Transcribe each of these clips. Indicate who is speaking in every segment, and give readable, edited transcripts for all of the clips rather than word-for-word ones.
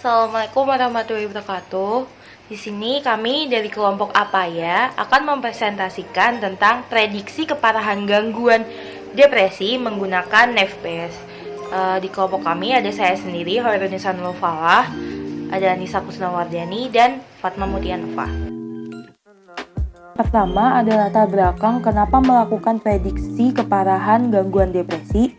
Speaker 1: Assalamualaikum warahmatullahi wabarakatuh. Di sini kami dari kelompok Apaya akan mempresentasikan tentang prediksi keparahan gangguan depresi menggunakan NEFPES. Di kelompok kami ada saya sendiri, Hoirunisa Nurfalah, ada Nisa Kusnawardiani dan Fatma Mutianova.
Speaker 2: Pertama ada latar belakang kenapa melakukan prediksi keparahan gangguan depresi.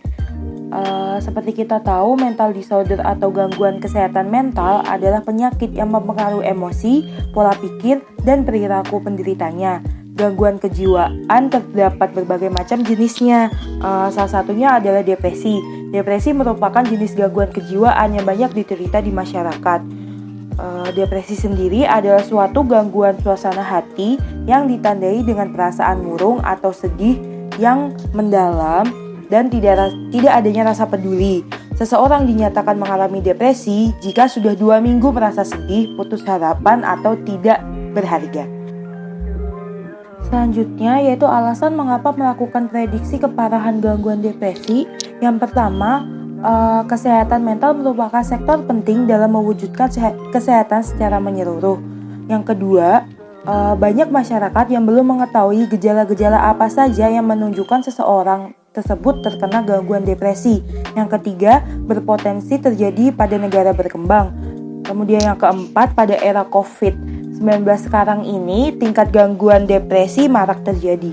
Speaker 2: Seperti kita tahu, mental disorder atau gangguan kesehatan mental adalah penyakit yang mempengaruhi emosi, pola pikir, dan perilaku penderitanya. Gangguan kejiwaan terdapat berbagai macam jenisnya. Salah satunya adalah depresi. Depresi merupakan jenis gangguan kejiwaan yang banyak diderita di masyarakat. Depresi sendiri adalah suatu gangguan suasana hati yang ditandai dengan perasaan murung atau sedih yang mendalam dan tidak adanya rasa peduli. Seseorang dinyatakan mengalami depresi jika sudah 2 minggu merasa sedih, putus harapan, atau tidak berharga. Selanjutnya yaitu alasan mengapa melakukan prediksi keparahan gangguan depresi. Yang pertama, kesehatan mental merupakan sektor penting dalam mewujudkan kesehatan secara menyeluruh. Yang kedua, banyak masyarakat yang belum mengetahui gejala-gejala apa saja yang menunjukkan seseorang tersebut terkena gangguan depresi. Yang ketiga, berpotensi terjadi pada negara berkembang. Kemudian yang keempat, pada era COVID-19 sekarang ini, tingkat gangguan depresi marak terjadi.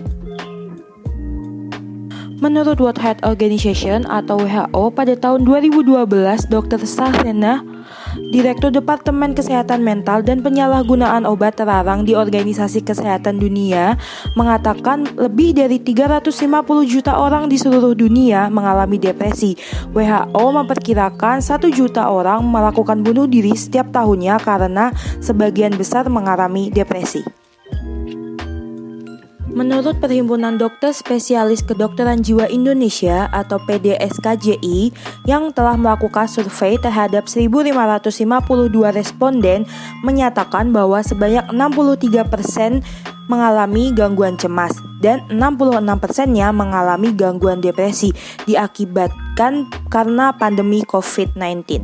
Speaker 2: Menurut World Health Organization atau WHO, pada tahun 2012, Dr. Sahrena, Direktur Departemen Kesehatan Mental dan Penyalahgunaan Obat Terlarang di Organisasi Kesehatan Dunia, mengatakan lebih dari 350 juta orang di seluruh dunia mengalami depresi. WHO memperkirakan 1 juta orang melakukan bunuh diri setiap tahunnya karena sebagian besar mengalami depresi. Menurut Perhimpunan Dokter Spesialis Kedokteran Jiwa Indonesia atau PDSKJI yang telah melakukan survei terhadap 1.552 responden menyatakan bahwa sebanyak 63% mengalami gangguan cemas dan 66%-nya mengalami gangguan depresi diakibatkan karena pandemi COVID-19.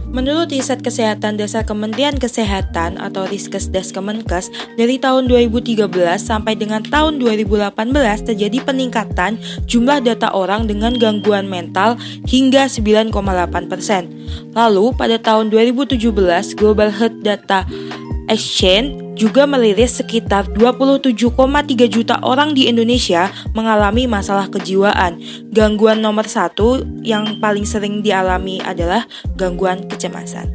Speaker 2: Menurut riset kesehatan dasar Kementerian Kesehatan atau Riskesdas Kemenkes, dari tahun 2013 sampai dengan tahun 2018 terjadi peningkatan jumlah data orang dengan gangguan mental hingga 9,8%. Lalu pada tahun 2017, Global Health Data Exchange juga merilis sekitar 27,3 juta orang di Indonesia mengalami masalah kejiwaan. Gangguan nomor 1 yang paling sering dialami adalah gangguan kecemasan.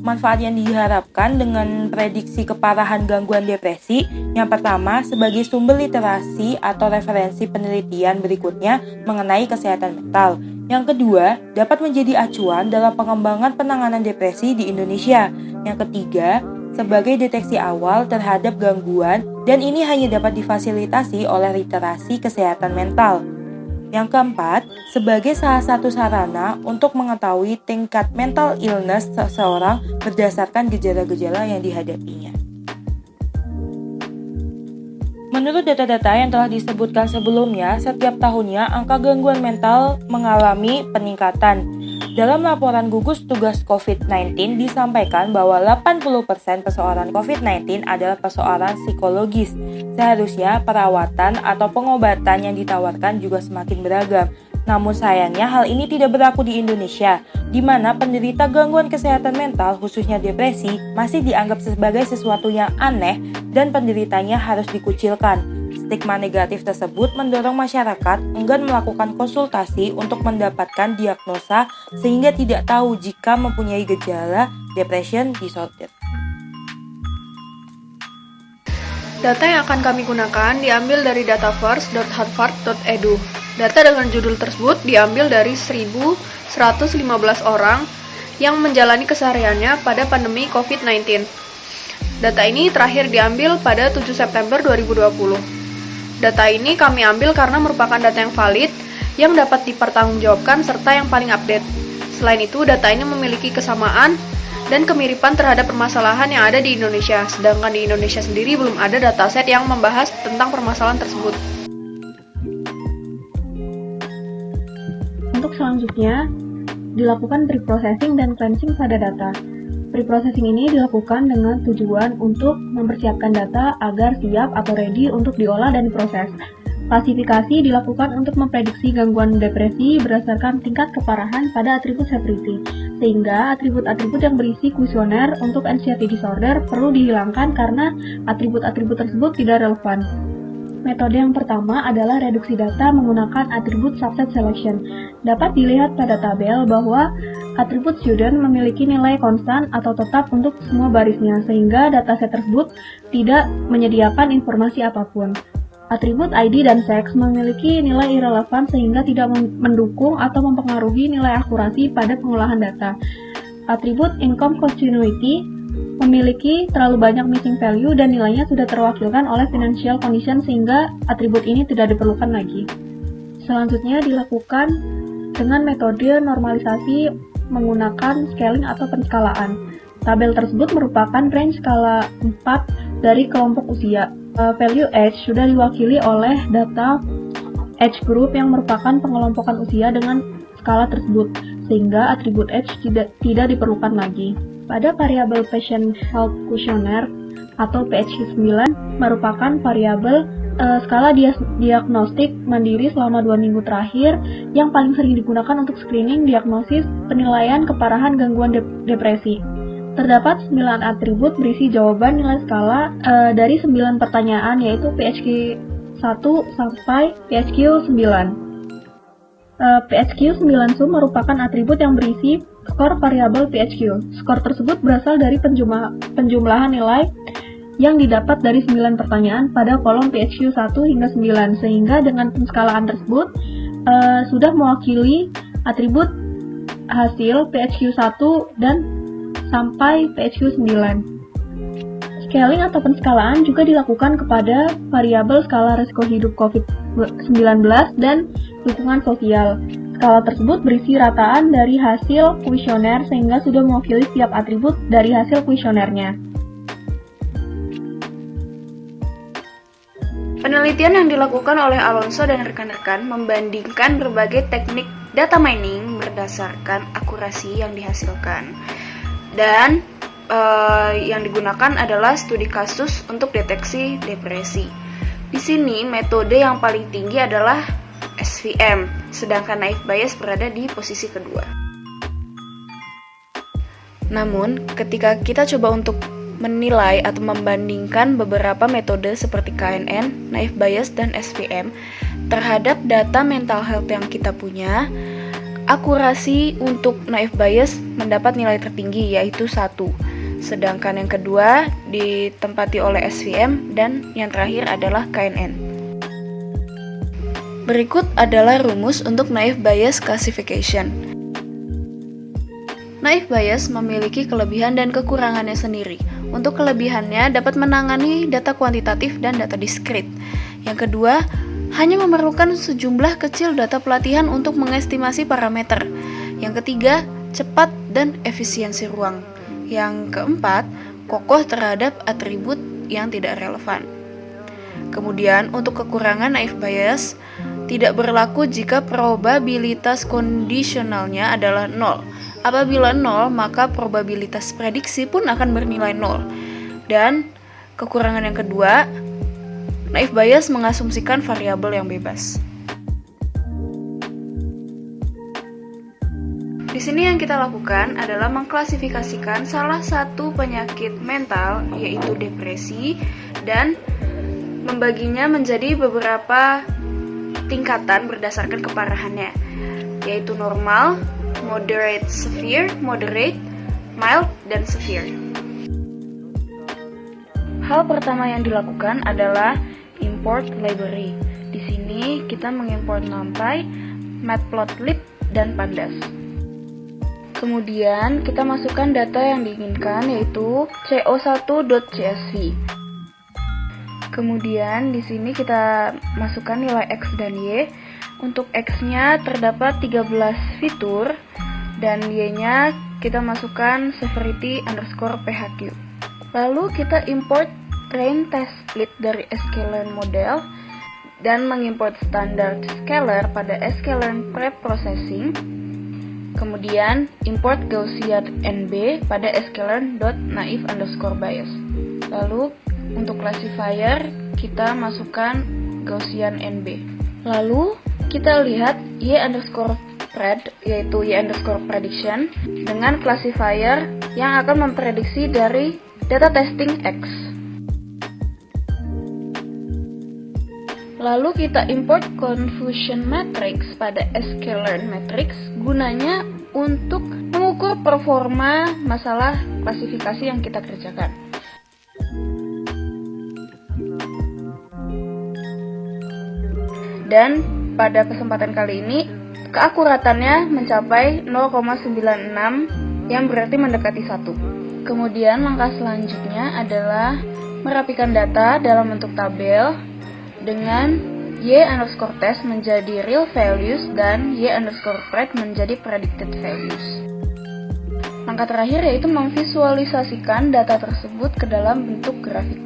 Speaker 2: Manfaat yang diharapkan dengan prediksi keparahan gangguan depresi, yang pertama sebagai sumber literasi atau referensi penelitian berikutnya mengenai kesehatan mental. Yang kedua, dapat menjadi acuan dalam pengembangan penanganan depresi di Indonesia. Yang ketiga, sebagai deteksi awal terhadap gangguan dan ini hanya dapat difasilitasi oleh literasi kesehatan mental. Yang keempat, sebagai salah satu sarana untuk mengetahui tingkat mental illness seseorang berdasarkan gejala-gejala yang dihadapinya. Menurut data-data yang telah disebutkan sebelumnya, setiap tahunnya angka gangguan mental mengalami peningkatan. Dalam laporan gugus tugas COVID-19 disampaikan bahwa 80% persoalan COVID-19 adalah persoalan psikologis. Seharusnya perawatan atau pengobatan yang ditawarkan juga semakin beragam. Namun sayangnya hal ini tidak berlaku di Indonesia, di mana penderita gangguan kesehatan mental, khususnya depresi, masih dianggap sebagai sesuatu yang aneh dan penderitanya harus dikucilkan. Stigma negatif tersebut mendorong masyarakat enggan melakukan konsultasi untuk mendapatkan diagnosa sehingga tidak tahu jika mempunyai gejala depression disorder.
Speaker 3: Data yang akan kami gunakan diambil dari dataverse.harvard.edu. Data dengan judul tersebut diambil dari 1.115 orang yang menjalani kesehariannya pada pandemi COVID-19. Data ini terakhir diambil pada 7 September 2020. Data ini kami ambil karena merupakan data yang valid, yang dapat dipertanggungjawabkan serta yang paling update. Selain itu, data ini memiliki kesamaan dan kemiripan terhadap permasalahan yang ada di Indonesia, sedangkan di Indonesia sendiri belum ada dataset yang membahas tentang permasalahan tersebut. Untuk selanjutnya, dilakukan pre-processing dan cleansing pada data. Pre-processing ini dilakukan dengan tujuan untuk mempersiapkan data agar siap atau ready untuk diolah dan diproses. Klasifikasi dilakukan untuk memprediksi gangguan depresi berdasarkan tingkat keparahan pada atribut severity, sehingga atribut-atribut yang berisi kuesioner untuk anxiety disorder perlu dihilangkan karena atribut-atribut tersebut tidak relevan. Metode yang pertama adalah reduksi data menggunakan atribut subset selection. Dapat dilihat pada tabel bahwa atribut student memiliki nilai konstan atau tetap untuk semua barisnya, sehingga dataset tersebut tidak menyediakan informasi apapun. Atribut ID dan sex memiliki nilai irrelevan sehingga tidak mendukung atau mempengaruhi nilai akurasi pada pengolahan data. Atribut income continuity memiliki terlalu banyak missing value dan nilainya sudah terwakilkan oleh financial condition sehingga atribut ini tidak diperlukan lagi. Selanjutnya dilakukan dengan metode normalisasi menggunakan scaling atau penskalaan. Tabel tersebut merupakan range skala 4 dari kelompok usia. Value age sudah diwakili oleh data age group yang merupakan pengelompokan usia dengan skala tersebut, sehingga atribut age tidak diperlukan lagi. Pada variabel Patient Health Questionnaire atau PHQ-9 merupakan variabel skala diagnostik mandiri selama 2 minggu terakhir yang paling sering digunakan untuk screening, diagnosis, penilaian keparahan gangguan depresi. Terdapat 9 atribut berisi jawaban nilai skala dari 9 pertanyaan, yaitu PHQ 1 sampai PHQ 9. PHQ 9 sum merupakan atribut yang berisi skor variabel PHQ. Skor tersebut berasal dari penjumlahan nilai yang didapat dari 9 pertanyaan pada kolom PHQ 1 hingga 9, sehingga dengan penskalaan tersebut sudah mewakili atribut hasil PHQ 1 dan sampai PHQ 9. Scaling atau penskalaan juga dilakukan kepada variabel skala risiko hidup COVID-19 dan dukungan sosial. Skala tersebut berisi rataan dari hasil kuesioner sehingga sudah mewakili setiap atribut dari hasil kuesionernya.
Speaker 4: Penelitian yang dilakukan oleh Alonso dan rekan-rekan membandingkan berbagai teknik data mining berdasarkan akurasi yang dihasilkan. Dan yang digunakan adalah studi kasus untuk deteksi depresi. Di sini metode yang paling tinggi adalah SVM, sedangkan naive Bayes berada di posisi kedua. Namun, ketika kita coba untuk menilai atau membandingkan beberapa metode seperti KNN, naive Bayes, dan SVM terhadap data mental health yang kita punya, akurasi untuk naive Bayes mendapat nilai tertinggi yaitu 1, sedangkan yang kedua ditempati oleh SVM dan yang terakhir adalah KNN. Berikut adalah rumus untuk naive Bayes classification. Naive Bayes memiliki kelebihan dan kekurangannya sendiri. Untuk kelebihannya dapat menangani data kuantitatif dan data diskrit. Yang kedua, hanya memerlukan sejumlah kecil data pelatihan untuk mengestimasi parameter. Yang ketiga, cepat dan efisiensi ruang. Yang keempat, kokoh terhadap atribut yang tidak relevan. Kemudian, untuk kekurangan naive Bayes, tidak berlaku jika probabilitas kondisionalnya adalah 0. Apabila 0, maka probabilitas prediksi pun akan bernilai 0. Dan kekurangan yang kedua, naive Bayes mengasumsikan variabel yang bebas. Di sini yang kita lakukan adalah mengklasifikasikan salah satu penyakit mental, yaitu depresi, dan membaginya menjadi beberapa tingkatan berdasarkan keparahannya, yaitu normal, moderate severe, moderate, mild, dan severe. Hal pertama yang dilakukan adalah import library. Di sini kita mengimport NumPy, Matplotlib, dan Pandas. Kemudian kita masukkan data yang diinginkan yaitu co1.csv. Kemudian di sini kita masukkan nilai X dan Y. Untuk X-nya terdapat 13 fitur dan Y-nya kita masukkan severity_PHQ. Lalu kita import train test split dari sklearn model. dan mengimport standar scalar pada sklearn preprocessing. Kemudian import Gaussian NB pada sklearn.naive_bias. Lalu untuk classifier kita masukkan Gaussian NB. Lalu kita lihat y_pred yaitu y_prediction dengan classifier yang akan memprediksi dari data testing X. Lalu kita import confusion matrix pada sklearn matrix gunanya untuk mengukur performa masalah klasifikasi yang kita kerjakan. Dan pada kesempatan kali ini keakuratannya mencapai 0,96 yang berarti mendekati 1. Kemudian langkah selanjutnya adalah merapikan data dalam bentuk tabel dengan y_test menjadi real values dan y_pred menjadi predicted values. Langkah terakhir yaitu memvisualisasikan data tersebut ke dalam bentuk grafik.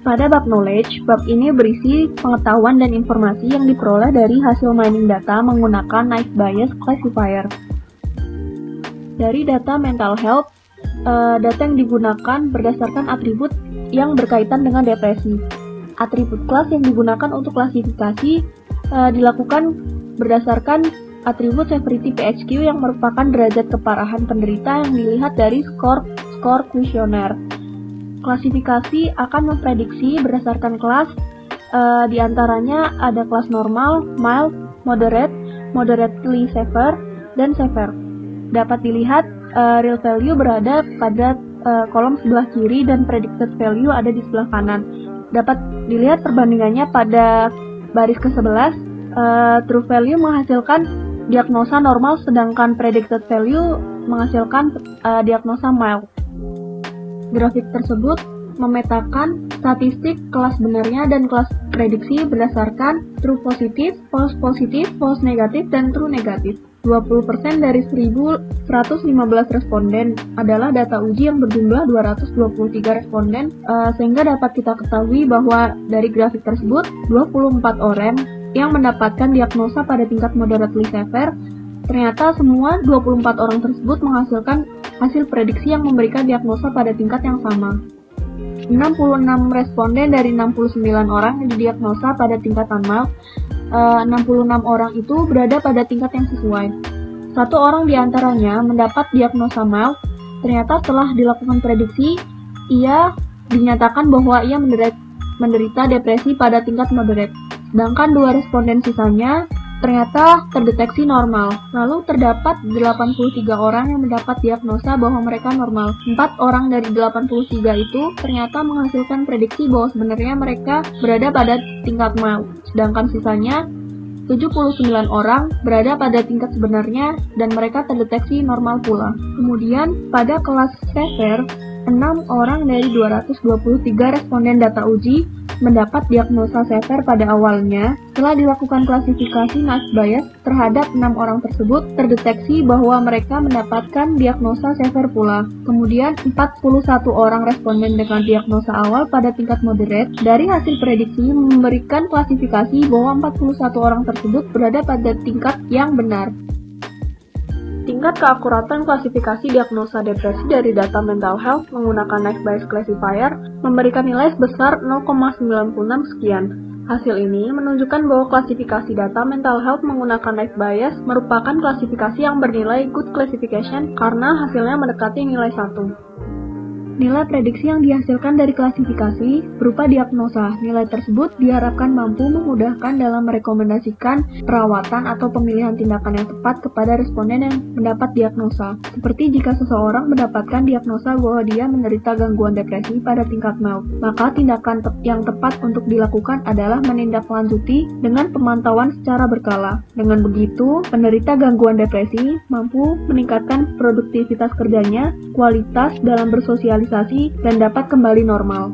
Speaker 3: Pada bab knowledge, bab ini berisi pengetahuan dan informasi yang diperoleh dari hasil mining data menggunakan naive Bayes classifier. Dari data mental health, data yang digunakan berdasarkan atribut yang berkaitan dengan depresi. Atribut kelas yang digunakan untuk klasifikasi dilakukan berdasarkan atribut severity PHQ yang merupakan derajat keparahan penderita yang dilihat dari skor kuesioner. Klasifikasi akan memprediksi berdasarkan kelas, diantaranya ada kelas normal, mild, moderate, moderately severe, dan severe. Dapat dilihat real value berada pada kolom sebelah kiri dan predicted value ada di sebelah kanan. Dapat dilihat perbandingannya pada baris ke-11, true value menghasilkan diagnosa normal sedangkan predicted value menghasilkan diagnosa mild. Grafik tersebut memetakan statistik kelas benarnya dan kelas prediksi berdasarkan true positif, false negatif, dan true negatif. 20% dari 1.115 responden adalah data uji yang berjumlah 223 responden, sehingga dapat kita ketahui bahwa dari grafik tersebut 24 orang yang mendapatkan diagnosa pada tingkat moderately severe, ternyata semua 24 orang tersebut menghasilkan hasil prediksi yang memberikan diagnosa pada tingkat yang sama. 66 responden dari 69 orang yang didiagnosa pada tingkatan mild, 66 orang itu berada pada tingkat yang sesuai. Satu orang diantaranya mendapat diagnosa mild, ternyata setelah dilakukan prediksi, ia dinyatakan bahwa ia menderita depresi pada tingkat moderate. Sedangkan 2 responden sisanya ternyata terdeteksi normal. Lalu terdapat 83 orang yang mendapat diagnosa bahwa mereka normal. 4 orang dari 83 itu ternyata menghasilkan prediksi bahwa sebenarnya mereka berada pada tingkat mild. Sedangkan sisanya 79 orang berada pada tingkat sebenarnya dan mereka terdeteksi normal pula. Kemudian pada kelas severe, 6 orang dari 223 responden data uji mendapat diagnosa severe pada awalnya. Setelah dilakukan klasifikasi naive Bayes terhadap 6 orang tersebut, terdeteksi bahwa mereka mendapatkan diagnosa severe pula. Kemudian 41 orang responden dengan diagnosa awal pada tingkat moderate, dari hasil prediksi memberikan klasifikasi bahwa 41 orang tersebut berada pada tingkat yang benar. Tingkat keakuratan klasifikasi diagnosa depresi dari data mental health menggunakan naive Bayes classifier memberikan nilai sebesar 0,96 sekian. Hasil ini menunjukkan bahwa klasifikasi data mental health menggunakan naive Bayes merupakan klasifikasi yang bernilai good classification karena hasilnya mendekati nilai 1. Nilai prediksi yang dihasilkan dari klasifikasi berupa diagnosa. Nilai tersebut diharapkan mampu memudahkan dalam merekomendasikan perawatan atau pemilihan tindakan yang tepat kepada responden yang mendapat diagnosa. Seperti jika seseorang mendapatkan diagnosa bahwa dia menderita gangguan depresi pada tingkat mild, maka tindakan yang tepat untuk dilakukan adalah menindaklanjuti dengan pemantauan secara berkala. Dengan begitu, penderita gangguan depresi mampu meningkatkan produktivitas kerjanya, kualitas dalam bersosialisasi, dan dapat kembali normal.